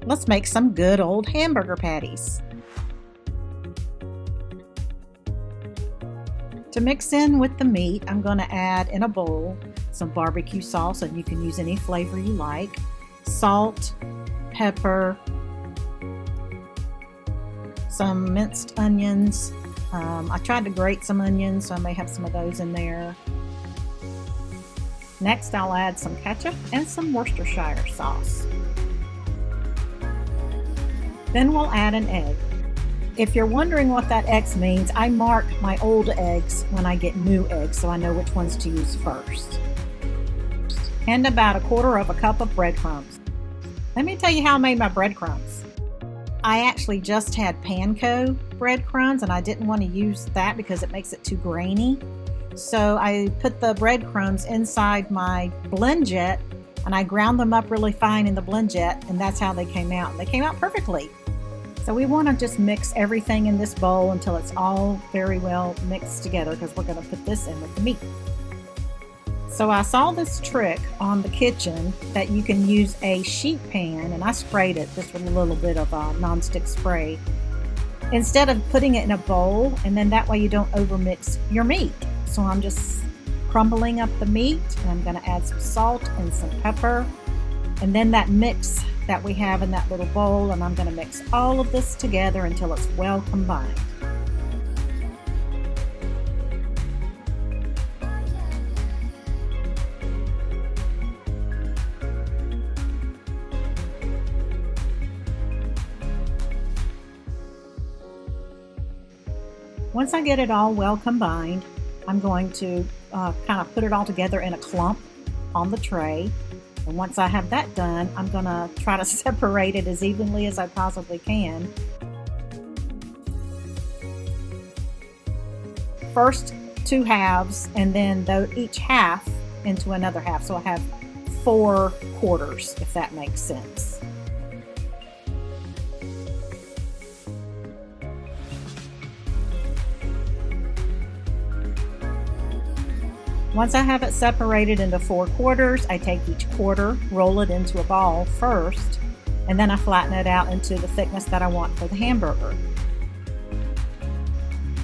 Let's make some good old hamburger patties. To mix in with the meat, I'm going to add in a bowl some barbecue sauce, and you can use any flavor you like, salt, pepper, some minced onions. I tried to grate some onions, so I may have some of those in there. Next, I'll add some ketchup and some Worcestershire sauce. Then we'll add an egg. If you're wondering what that X means, I mark my old eggs when I get new eggs so I know which ones to use first. And about 1/4 cup of breadcrumbs. Let me tell you how I made my breadcrumbs. I actually just had panko breadcrumbs and I didn't want to use that because it makes it too grainy. So I put the breadcrumbs inside my blend jet and I ground them up really fine in the blend jet, and that's how they came out. And they came out perfectly. So we want to just mix everything in this bowl until it's all very well mixed together, because we're going to put this in with the meat. So I saw this trick on the kitchen that you can use a sheet pan, and I sprayed it just with a little bit of nonstick spray instead of putting it in a bowl, and then that way you don't overmix your meat. So I'm just crumbling up the meat, and I'm going to add some salt and some pepper, and then that mix that we have in that little bowl, and I'm going to mix all of this together until it's well combined. Once I get it all well combined, I'm going to kind of put it all together in a clump on the tray. And once I have that done, I'm going to try to separate it as evenly as I possibly can. First 2 halves, and then each half into another half. So I have 4 quarters, if that makes sense. Once I have it separated into 4 quarters, I take each quarter, roll it into a ball first, and then I flatten it out into the thickness that I want for the hamburger.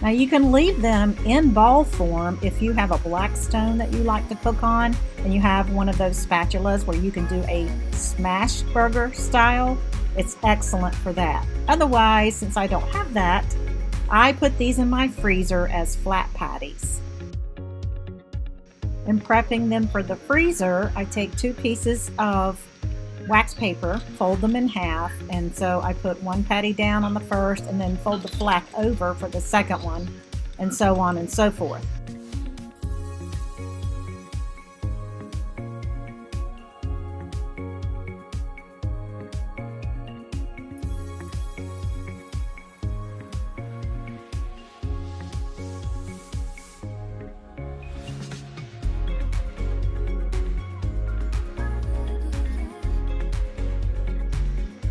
Now you can leave them in ball form if you have a Blackstone that you like to cook on, and you have one of those spatulas where you can do a smash burger style. It's excellent for that. Otherwise, since I don't have that, I put these in my freezer as flat patties. In prepping them for the freezer, I take 2 pieces of wax paper, fold them in half, and so I put 1 patty down on the first and then fold the flap over for the second one, and so on and so forth.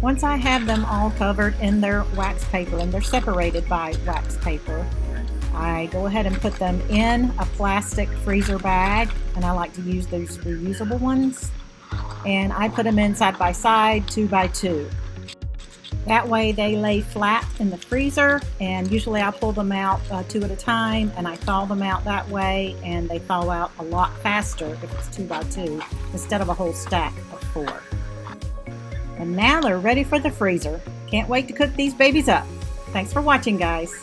Once I have them all covered in their wax paper, and they're separated by wax paper, I go ahead and put them in a plastic freezer bag, and I like to use those reusable ones, and I put them in side by side, 2 by 2. That way they lay flat in the freezer, and usually I pull them out 2 at a time, and I thaw them out that way, and they thaw out a lot faster if it's 2 by 2 instead of a whole stack of 4. And now they're ready for the freezer. Can't wait to cook these babies up. Thanks for watching, guys.